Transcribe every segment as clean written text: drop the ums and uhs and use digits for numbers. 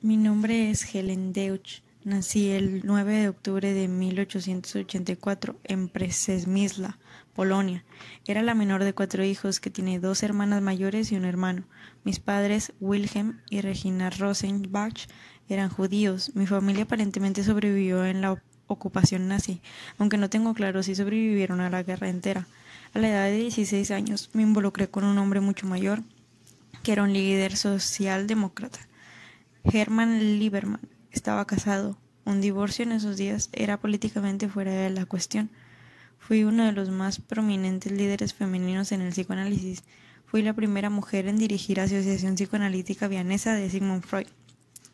Mi nombre es Helen Deutsch. Nací el 9 de octubre de 1884 en Przemysl, Polonia. Era la menor de 4 hijos que tiene 2 hermanas mayores y un hermano. Mis padres, Wilhelm y Regina Rosenbach, eran judíos. Mi familia aparentemente sobrevivió en la ocupación nazi, aunque no tengo claro si sobrevivieron a la guerra entera. A la edad de 16 años me involucré con un hombre mucho mayor, que era un líder socialdemócrata. Hermann Lieberman estaba casado. Un divorcio en esos días era políticamente fuera de la cuestión. Fui uno de los más prominentes líderes femeninos en el psicoanálisis. Fui la primera mujer en dirigir la Asociación Psicoanalítica Vienesa de Sigmund Freud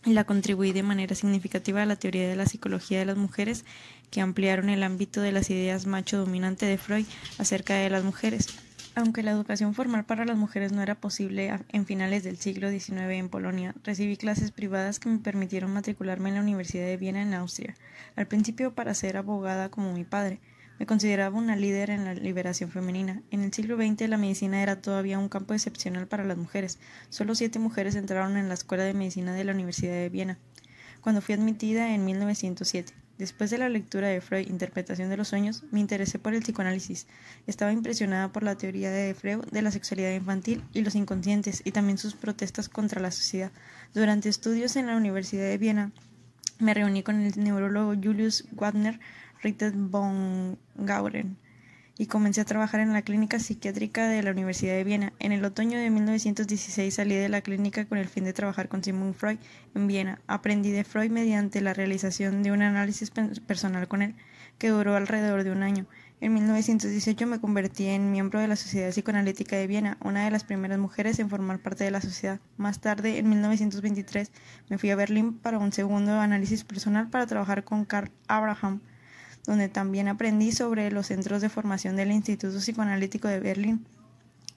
y la contribuí de manera significativa a la teoría de la psicología de las mujeres, que ampliaron el ámbito de las ideas macho dominante de Freud acerca de las mujeres. Aunque la educación formal para las mujeres no era posible en finales del siglo XIX en Polonia, recibí clases privadas que me permitieron matricularme en la Universidad de Viena en Austria, al principio para ser abogada como mi padre. Me consideraba una líder en la liberación femenina. En el siglo XX la medicina era todavía un campo excepcional para las mujeres. Solo 7 mujeres entraron en la Escuela de Medicina de la Universidad de Viena, cuando fui admitida en 1907. Después de la lectura de Freud, Interpretación de los sueños, me interesé por el psicoanálisis. Estaba impresionada por la teoría de Freud de la sexualidad infantil y los inconscientes, y también sus protestas contra la sociedad. Durante estudios en la Universidad de Viena, me reuní con el neurólogo Julius Wagner Ritter von Gauren y comencé a trabajar en la clínica psiquiátrica de la Universidad de Viena. En el otoño de 1916 salí de la clínica con el fin de trabajar con Sigmund Freud en Viena. Aprendí de Freud mediante la realización de un análisis personal con él, que duró alrededor de un año. En 1918 me convertí en miembro de la Sociedad Psicoanalítica de Viena, una de las primeras mujeres en formar parte de la sociedad. Más tarde, en 1923, me fui a Berlín para un segundo análisis personal para trabajar con Karl Abraham, donde también aprendí sobre los centros de formación del Instituto Psicoanalítico de Berlín.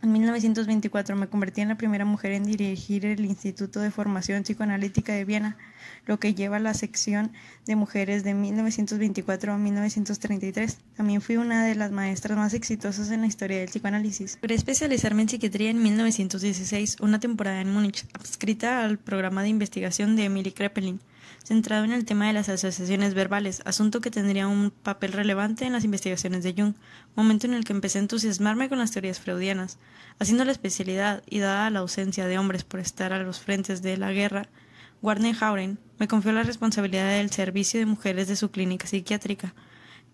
En 1924 me convertí en la primera mujer en dirigir el Instituto de Formación Psicoanalítica de Viena, lo que lleva a la sección de mujeres de 1924 a 1933. También fui una de las maestras más exitosas en la historia del psicoanálisis. Logré especializarme en psiquiatría en 1916, una temporada en Múnich, adscrita al programa de investigación de Emily Kraepelin, centrado en el tema de las asociaciones verbales, asunto que tendría un papel relevante en las investigaciones de Jung, momento en el que empecé a entusiasmarme con las teorías freudianas. Haciendo la especialidad y dada la ausencia de hombres por estar a los frentes de la guerra, Warner Hauren me confió la responsabilidad del servicio de mujeres de su clínica psiquiátrica,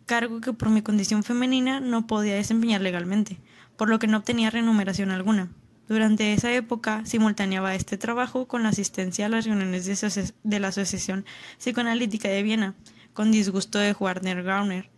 cargo que por mi condición femenina no podía desempeñar legalmente, por lo que no obtenía remuneración alguna. Durante esa época simultaneaba este trabajo con la asistencia a las reuniones de la Asociación Psicoanalítica de Viena, con disgusto de Warner Gauner,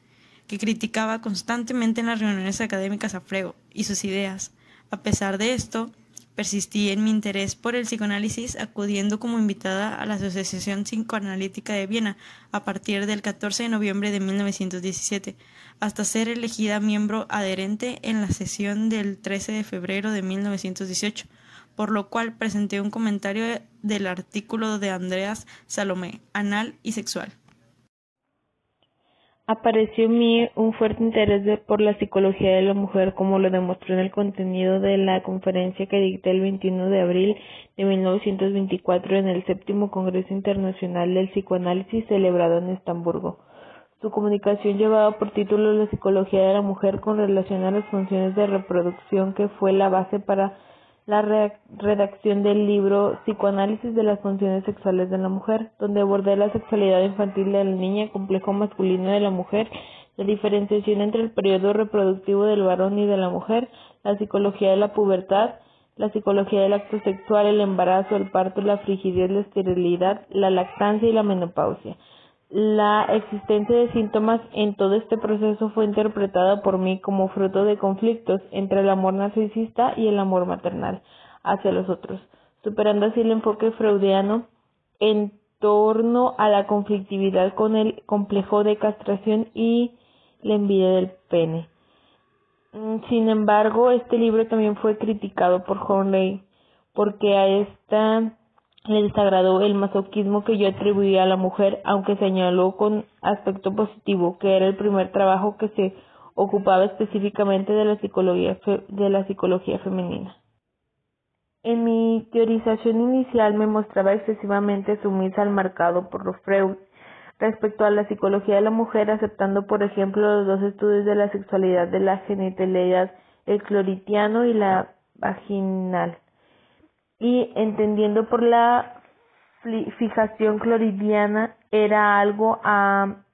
que criticaba constantemente en las reuniones académicas a Freud y sus ideas. A pesar de esto, persistí en mi interés por el psicoanálisis, acudiendo como invitada a la Asociación Psicoanalítica de Viena a partir del 14 de noviembre de 1917, hasta ser elegida miembro adherente en la sesión del 13 de febrero de 1918, por lo cual presenté un comentario del artículo de Andreas Salomé, Anal y Sexual. Apareció en mí un fuerte interés por la psicología de la mujer, como lo demostró en el contenido de la conferencia que dicté el 21 de abril de 1924 en el 7º Congreso Internacional del Psicoanálisis celebrado en Estamburgo. Su comunicación llevaba por título La psicología de la mujer con relación a las funciones de reproducción, que fue la base para la redacción del libro Psicoanálisis de las funciones sexuales de la mujer, donde abordé la sexualidad infantil de la niña, complejo masculino de la mujer, la diferenciación entre el periodo reproductivo del varón y de la mujer, la psicología de la pubertad, la psicología del acto sexual, el embarazo, el parto, la frigidez, la esterilidad, la lactancia y la menopausia. La existencia de síntomas en todo este proceso fue interpretada por mí como fruto de conflictos entre el amor narcisista y el amor maternal hacia los otros, superando así el enfoque freudiano en torno a la conflictividad con el complejo de castración y la envidia del pene. Sin embargo, este libro también fue criticado por Horney porque a esta le desagradó el masoquismo que yo atribuía a la mujer, aunque señaló con aspecto positivo que era el primer trabajo que se ocupaba específicamente de la psicología femenina. En mi teorización inicial me mostraba excesivamente sumisa al marcado por Freud respecto a la psicología de la mujer, aceptando por ejemplo los dos estudios de la sexualidad de la genitalidad, el cloritiano y la vaginal, y entendiendo por la fijación cloridiana era algo a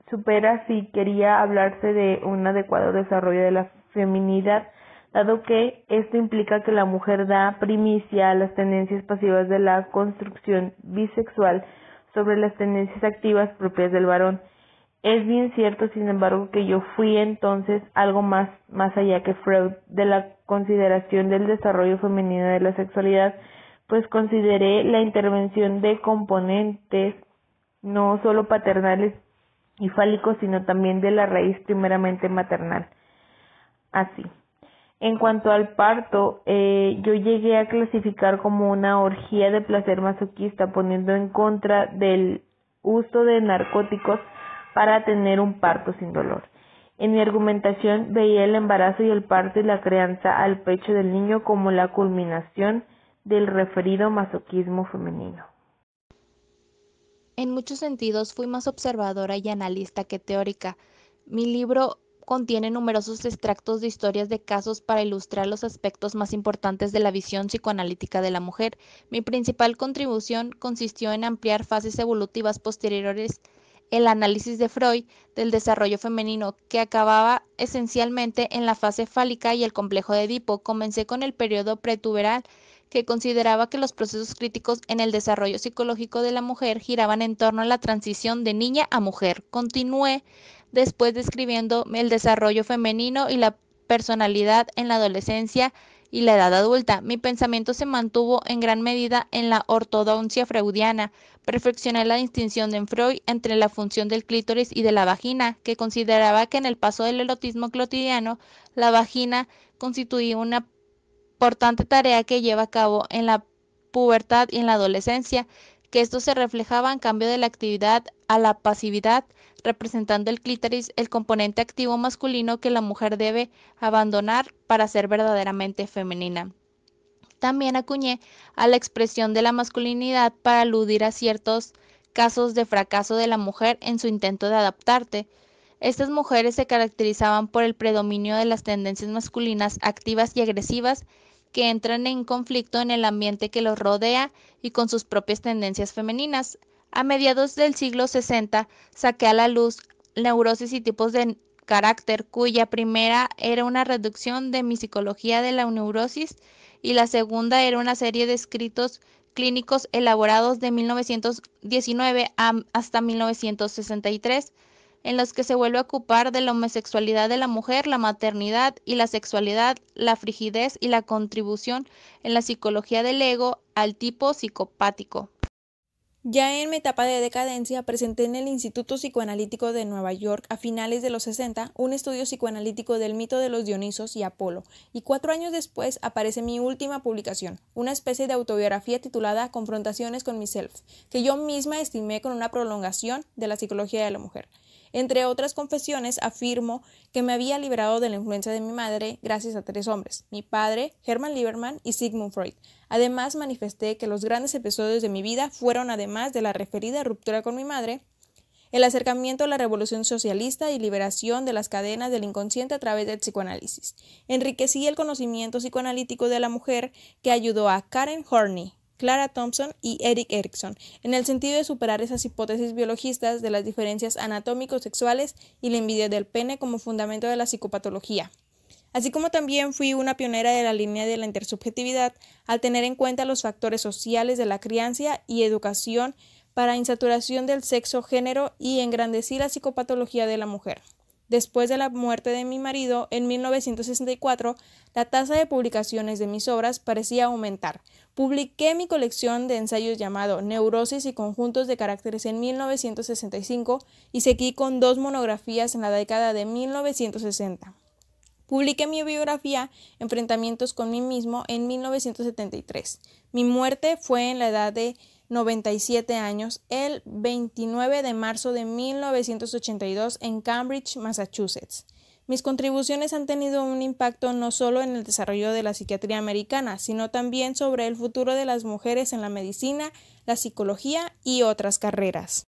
supera si quería hablarse de un adecuado desarrollo de la feminidad, dado que esto implica que la mujer da primicia a las tendencias pasivas de la construcción bisexual sobre las tendencias activas propias del varón. Es bien cierto, sin embargo, que yo fui entonces algo más allá que Freud de la consideración del desarrollo femenino de la sexualidad, pues consideré la intervención de componentes no solo paternales y fálicos, sino también de la raíz primeramente maternal. Así. En cuanto al parto, yo llegué a clasificar como una orgía de placer masoquista, poniendo en contra del uso de narcóticos para tener un parto sin dolor. En mi argumentación veía el embarazo y el parto y la crianza al pecho del niño como la culminación del referido masoquismo femenino. En muchos sentidos fui más observadora y analista que teórica. Mi libro contiene numerosos extractos de historias de casos para ilustrar los aspectos más importantes de la visión psicoanalítica de la mujer. Mi principal contribución consistió en ampliar fases evolutivas posteriores el análisis de Freud del desarrollo femenino, que acababa esencialmente en la fase fálica y el complejo de Edipo. Comencé con el periodo pretuberal, que consideraba que los procesos críticos en el desarrollo psicológico de la mujer giraban en torno a la transición de niña a mujer. Continué después describiendo el desarrollo femenino y la personalidad en la adolescencia y la edad adulta. Mi pensamiento se mantuvo en gran medida en la ortodoncia freudiana. Perfeccioné la distinción de Freud entre la función del clítoris y de la vagina, que consideraba que en el paso del erotismo cotidiano, la vagina constituía una importante tarea que lleva a cabo en la pubertad y en la adolescencia, que esto se reflejaba en cambio de la actividad a la pasividad, representando el clítoris el componente activo masculino que la mujer debe abandonar para ser verdaderamente femenina. También acuñé a la expresión de la masculinidad para aludir a ciertos casos de fracaso de la mujer en su intento de adaptarte. Estas mujeres se caracterizaban por el predominio de las tendencias masculinas activas y agresivas que entran en conflicto en el ambiente que los rodea y con sus propias tendencias femeninas. A mediados del siglo 60 saqué a la luz neurosis y tipos de carácter, cuya primera era una reducción de mi psicología de la neurosis y la segunda era una serie de escritos clínicos elaborados de 1919 hasta 1963, en los que se vuelve a ocupar de la homosexualidad de la mujer, la maternidad y la sexualidad, la frigidez y la contribución en la psicología del ego al tipo psicopático. Ya en mi etapa de decadencia, presenté en el Instituto Psicoanalítico de Nueva York a finales de los 60 un estudio psicoanalítico del mito de los Dionisos y Apolo, y 4 años después aparece mi última publicación, una especie de autobiografía titulada Confrontaciones con mi self, que yo misma estimé con una prolongación de la psicología de la mujer. Entre otras confesiones, afirmo que me había librado de la influencia de mi madre gracias a 3 hombres, mi padre, Hermann Lieberman y Sigmund Freud. Además, manifesté que los grandes episodios de mi vida fueron, además de la referida ruptura con mi madre, el acercamiento a la revolución socialista y liberación de las cadenas del inconsciente a través del psicoanálisis. Enriquecí el conocimiento psicoanalítico de la mujer que ayudó a Karen Horney, Clara Thompson y Erik Erikson, en el sentido de superar esas hipótesis biologistas de las diferencias anatómico-sexuales y la envidia del pene como fundamento de la psicopatología. Así como también fui una pionera de la línea de la intersubjetividad al tener en cuenta los factores sociales de la crianza y educación para insaturación del sexo-género y engrandecí la psicopatología de la mujer. Después de la muerte de mi marido, en 1964, la tasa de publicaciones de mis obras parecía aumentar. Publiqué mi colección de ensayos llamado Neurosis y conjuntos de caracteres en 1965 y seguí con 2 monografías en la década de 1960. Publiqué mi biografía Enfrentamientos con mí mismo en 1973. Mi muerte fue en la edad de 97 años, el 29 de marzo de 1982 en Cambridge, Massachusetts. Mis contribuciones han tenido un impacto no solo en el desarrollo de la psiquiatría americana, sino también sobre el futuro de las mujeres en la medicina, la psicología y otras carreras.